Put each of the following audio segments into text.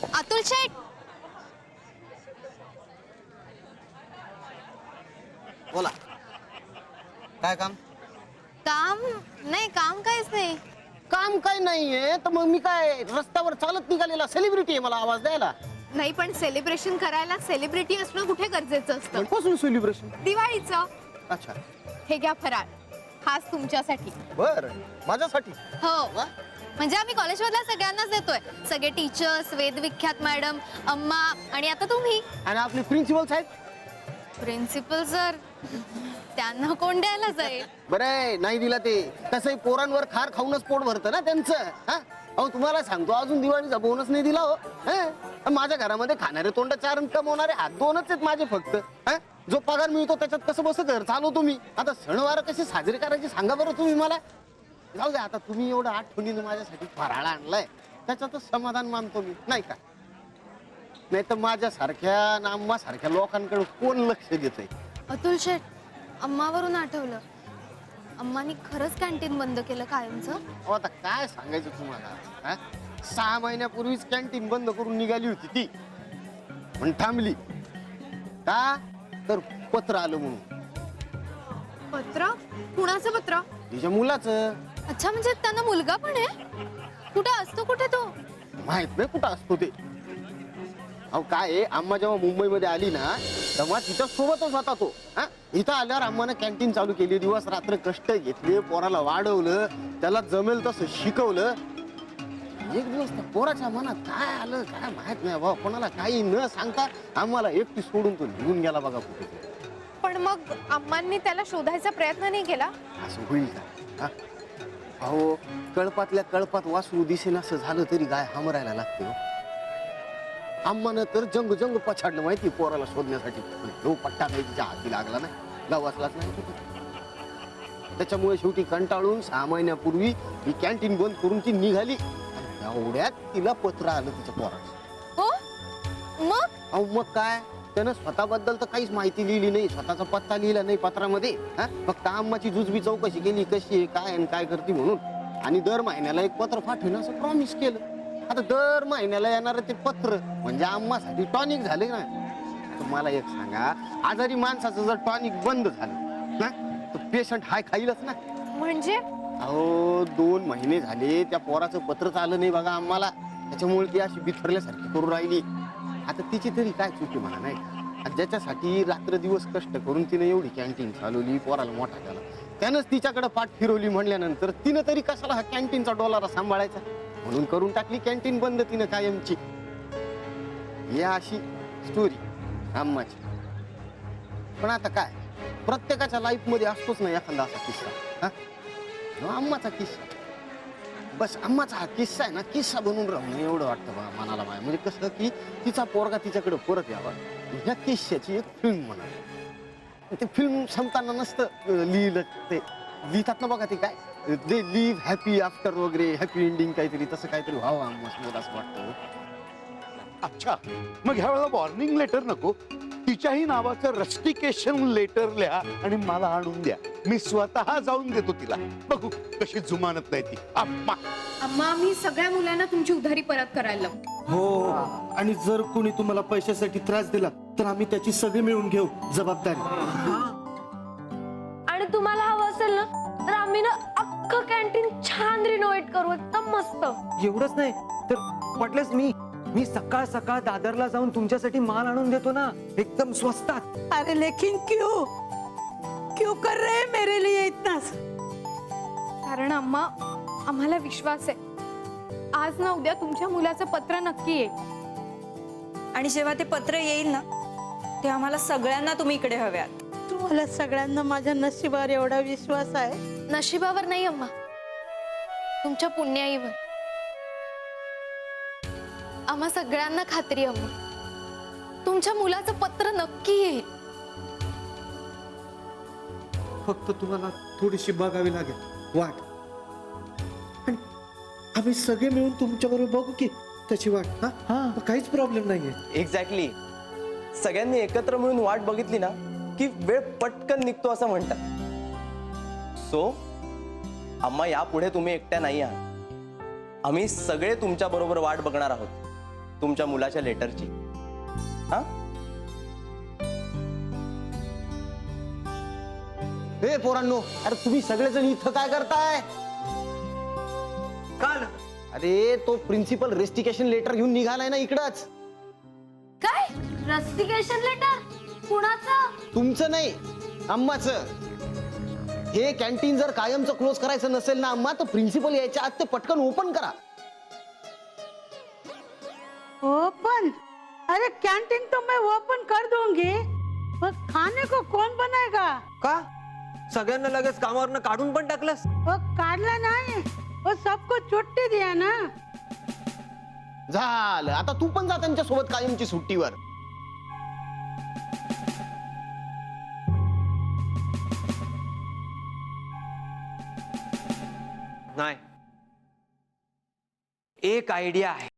अतुल शेठ, बोला. काय काम? काम नाही, काम काहीच नाही. काम काय नाहीये तर मग मी काय रस्त्यावर चालत निघालेला सेलिब्रिटी आहे मला आवाज द्यायला? नाही, पण सेलिब्रेशन करायला सेलिब्रिटी असणं कुठे गरजेचं असतं? कसलं सेलिब्रेशन? दिवाळीचं. अच्छा. हे घ्या फराळ, खास तुमच्यासाठी. बर, माझ्यासाठी? हो, वा. म्हणजे आम्ही कॉलेजमधल्या सगळ्यांनाच देतोय. सगळे टीचर्स, वेदविख्यात मॅडम, अम्मा आणि आता तुम्ही. आणि आपले प्रिन्सिपल साहेब? प्रिन्सिपल सर, त्यांना कोण द्यायला जाईल? बरं नाही दिला ते. तसंही पोरांवर खार खाऊनच पोट भरतं ना त्यांचं. हा, अहो तुम्हाला सांगतो अजून दिवाळीचा बोनस नाही दिला हो. हा? माझ्या घरामध्ये खाणारे तोंड चार आणि कमवणारे हात दोनच आहेत माझे फक्त. हा? जो पगार मिळतो त्याच्यात कसं बस घर चालवतो मी. आता सणवार कसे साजरे करायचे सांगा बरं तुम्ही मला. जाऊ द्या, आता तुम्ही एवढं आठवणीनं माझ्यासाठी फराळ आणलाय त्याच्यातच समाधान मानतो मी, नाही का? नाही तर माझ्यासारख्या नाम्मासारख्या लोकांकडे कोण लक्ष देतंय? अतुल शेठ, अम्मावरून आठवलं, अम्मानी खरंच कॅन्टीन बंद केलं कायमचं? अहो आता काय सांगायचं तुम्हाला. हा? 6 महिन्यापूर्वीच कॅन्टीन बंद करून निघाली होती ती, पण थांबली का? तर पत्र आलं म्हणून. पत्र? कुणाचं पत्र? तिच्या मुलाचं. अच्छा, म्हणजे त्यांना मुलगा पण आहे? कुठे असतो, कुठे तो? माहित नाही कुठं असतो ते. अहो काय आहे, अम्मा जेव्हा मुंबईमध्ये आली ना तेव्हा तिच्या सोबतच होता तो. हा, इथं आल्यावर अम्मानं कॅन्टीन चालू केली. दिवस रात्र कष्ट घेतले, पोराला वाढवलं, त्याला जमेल तसं शिकवलं. एक दिवस त्या पोराच्या मनात काय आलं काय माहित नाही बाबा. कोणाला काही न सांगता आम्हाला एकटी सोडून तो निघून गेला बघा कुठे. पण मग अम्मांनी त्याला शोधायचा प्रयत्न नाही केला? असं होईल का? हा? अहो कळपातल्या कळपात वासरू दिसेन असं झालं तरी गाय हमरायला लागते हो. अम्मानं तर जंग जंग पछाडलं माहिती पोराला शोधण्यासाठी. तो पट्टा काही तिच्या हाती लागला नाही, गावातलाच नाही. त्याच्यामुळे शेवटी कंटाळून 6 महिन्यापूर्वी ही कॅन्टीन बंद करून ती निघाली. एवढ्यात तिला पत्र आलं तिच्या पोराचं. हो, मग? अहो मग काय, त्यानं स्वतःबद्दल तर काहीच माहिती लिहिली नाही, स्वतःचा पत्ता लिहिला नाही पत्रामध्ये. हा, फक्त अम्माची जुजबी चौकशी केली, कशी आहे काय आणि काय करते म्हणून. आणि दर महिन्याला एक पत्र पाठवणं असं प्रॉमिस केलं. आता दर महिन्याला येणार ते पत्र म्हणजे अम्मासाठी टॉनिक झाले ना. तुम्हाला एक सांगा, आजारी माणसाचं जर टॉनिक बंद झालं ना तर पेशंट हाय खाईलच ना. म्हणजे? अहो 2 महिने झाले त्या पोराचं पत्रच आलं नाही बघा आम्हाला. त्याच्यामुळे ती अशी बिथरल्यासारखी करून राहिली. आता तिची तरी काय चुकी म्हणा, नाही का? ज्याच्यासाठी रात्र दिवस कष्ट करून तिने एवढी कॅन्टीन चालवली, पोराला मोठा केला, त्यानंच तिच्याकडे पाठ फिरवली म्हणल्यानंतर तिनं तरी कशाला हा कॅन्टीनचा डोलारा सांभाळायचा. म्हणून करून टाकली कॅन्टीन बंद तिनं कायमची. या अशी स्टोरी अम्माची. पण आता काय, प्रत्येकाच्या लाईफ मध्ये असतोच ना एखादा असा किस्सा. हा, अम्माचा किस्सा बस. अम्माचा हा किस्सा आहे ना, किस्सा बनून राहून एवढं वाटतं बघा मनाला माझ्या. म्हणजे कसं की तिचा पोरगा तिच्याकडे परत यावा, ह्या किस्स्याची एक फिल्म म्हणा. ते फिल्म संपताना नसतं लिहिलं, ते लिहितात ना बघा ते काय, दे लिव्ह हॅपी आफ्टर वगैरे, हॅपी एंडिंग काहीतरी, तसं काहीतरी व्हावं अम्मा असं वाटतं. अच्छा, मग ह्या वेळेला वॉर्निंग लेटर नको, तिच्याही नावाचं रस्टिकेशन लेटर लिहा आणि मला आणून द्या. मी स्वतः जाऊन देतो तिला. बघू कशी जुमानत नाही ती. अम्मा, अम्मा, आम्ही सगळ्या मुलांना तुमची उधारी परत करायला लावू. हो, आणि जर कोणी तुम्हाला पैशासाठी त्रास दिला तर आम्ही त्याची सगळी मिळून घेऊ जबाबदारी. आणि तुम्हाला हवं असेल ना तर आम्ही ना अख्खं कॅन्टीन छान रिनोव्हेट करू, एकदम मस्त. एवढंच नाही तर वाटलंच मी सकाळ सकाळ दादरला जाऊन तुमच्यासाठी माल आणून देतो ना, एकदम स्वस्तात. अरे लेकिन क्यों क्यों कर रहे हैं मेरे लिए इतना? कारण अम्मा, आम्हाला विश्वास आहे आज ना उद्या तुमच्या मुलाचं पत्र नक्की येईल. आणि जेव्हा ते पत्र येईल ना ते आम्हाला सगळ्यांना तुम्ही इकडे हव्यात. तुम्हाला सगळ्यांना माझ्या नशिबावर एवढा विश्वास आहे? नशिबावर नाही अम्मा, तुमच्या पुण्याईवर. आम्हा सगळ्यांना खात्री अम्मा, तुमच्या मुलाचं पत्र नक्की येईल. फक्त तुम्हाला थोडीशी बघावी लागेल वाट, आणि आम्ही सगळे मिळून तुमच्या बरोबर बघू की त्याची वाट. हा, काहीच प्रॉब्लेम नाहीये. एक्झॅक्टली. सगळ्यांनी एकत्र मिळून वाट बघितली ना की वेळ पटकन निघतो असं म्हणतात. सो अम्मा, यापुढे तुम्ही एकट्या नाही आहात. आम्ही सगळे तुमच्या बरोबर वाट बघणार आहोत. तुमच्या मुलाच्या लेटरची. हा हे पोरांनो, अरे तुम्ही सगळेजण इथं काय करताय? काल अरे तो प्रिन्सिपल रेस्टिकेशन लेटर घेऊन निघालाय ना इकडंच. काय रस्टिकेशन लेटर कुणाचं? तुमचं नाही, अम्माचं. हे कॅन्टीन जर कायमचं क्लोज करायचं नसेल ना अम्मा, तर प्रिन्सिपल यायच्या आत ते पटकन ओपन करा. ओपन? अरे कैंटीन तो मैं ओपन कर दूंगी, पर खाने को कौन बनाएगा? का सगळ्यांना लगेच कामावरनं काढून पण टाकलंस? वो काढला नाही, वो सबको छुट्टी दिया ना. झालं, आता तू पण जा त्यांच्या सोबत कायमची सुट्टीवर. नाही, एक आयडिया आहे.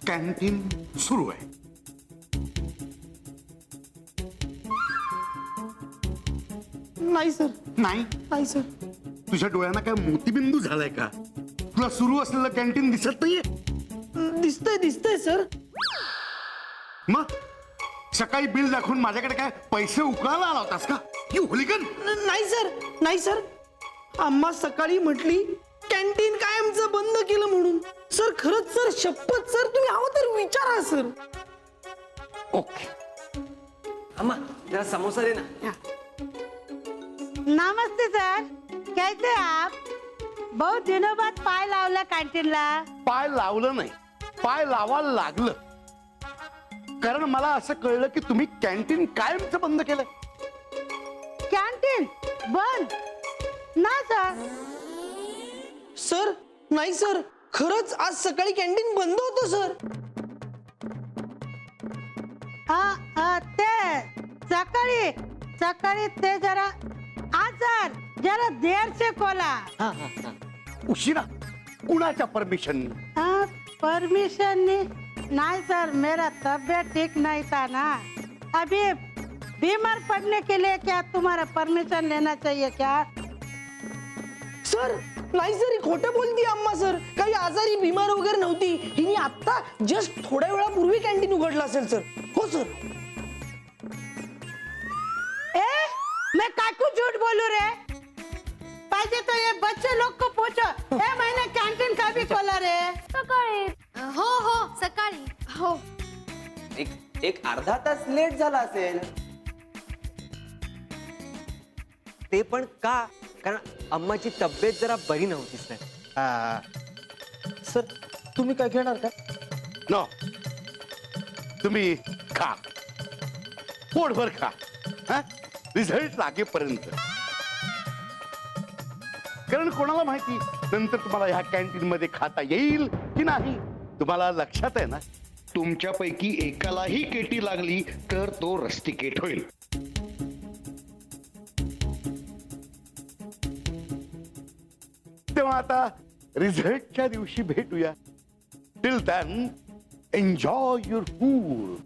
कॅन्टीन सुरू आहे. नाही सर, नाही नाही सर. तुझ्या डोळ्यांना काय मोतीबिंदू झालाय का? तुला सुरू असलेलं कॅन्टीन दिसत नाहीये? दिसतंय दिसतंय सर. मग सकाळी बिल दाखवून माझ्याकडे काय पैसे उकळायला आला होतास का? यू होलिगन. नाही सर, नाही सर. अम्मा सकाळी म्हटली कॅन्टीन कायमचं बंद केलं म्हणून. सर खरंच सर, शपथ सर, तुम्ही हवं तर विचारा सर. ओके. अम्मा जरा समोसा दे ना. नमस्ते सर, कैसे हैं आप? बहुत दिनों बाद पाय लावला कैंटीन ला. पाय लावलं नाही, पाय लावायला लागलं. कारण मला असं कळलं की तुम्ही कॅन्टीन कायमचं बंद केलं. कैंटीन बंद ना सर. सर नाही सर, खरंच आज सकाळी कॅन्टीन बंद होतं सर. ते सकाळी सकाळी ते जरा आज सर जरा देर से खोला. उशिरा कुणाच्या परमिशन? परमिशन नहीं सर, मेरा तबीयत ठीक नहीं था ना. अभी बीमार पड़ने के लिए क्या तुम्हारा परमिशन लेना चाहिए क्या? सर नाही सर, ही खोटं बोलती अम्मा सर. काही आजारी बिमार वगैरे नव्हती. हिने आता जस्ट थोड्या वेळापूर्वी कॅन्टीन उघडलं असेल सर. हो सर. ए, मैं काकू झूठ बोलू रे? पाहिजे तो ये बच्चे लोग को पूछो. ए, मैंने कैंटीन का भी खोला रे. सकाळी. हो हो सकाळी. हो एक अर्धा तास लेट झाला असेल. ते पण का? कारण अम्माची तब्येत जरा बरी नव्हती सर. सर तुम्ही काय घेणार का? नो, तुम्ही खा, पोटभर खा. रिझल्ट लागेपर्यंत. कारण कोणाला माहिती नंतर तुम्हाला ह्या कॅन्टीन मध्ये खाता येईल की नाही. तुम्हाला लक्षात आहे ना, तुमच्यापैकी एकालाही केटी लागली तर तो रस्टिकेट होईल. तेव्हा आता रिझल्टच्या दिवशी भेटूया. Till then enjoy your food.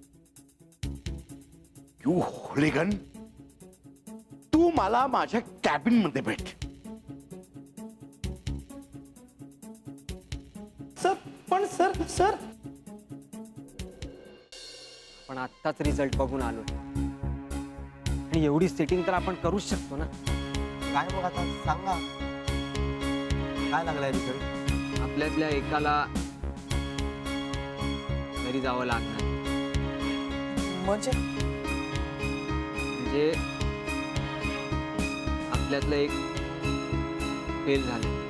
You hooligan, तू मला माझ्या कॅबिन मध्ये भेट. सर पण सर सर पण आत्ताच रिझल्ट बघून आलोय आणि एवढी सेटिंग तर आपण करूच शकतो ना. काय मग आता सांगा, काय लागलाय रिझल्ट? आपल्यातल्या एकाला घरी जावं लागणार. म्हणजे म्हणजे आपल्यातलं एक फेल झालं.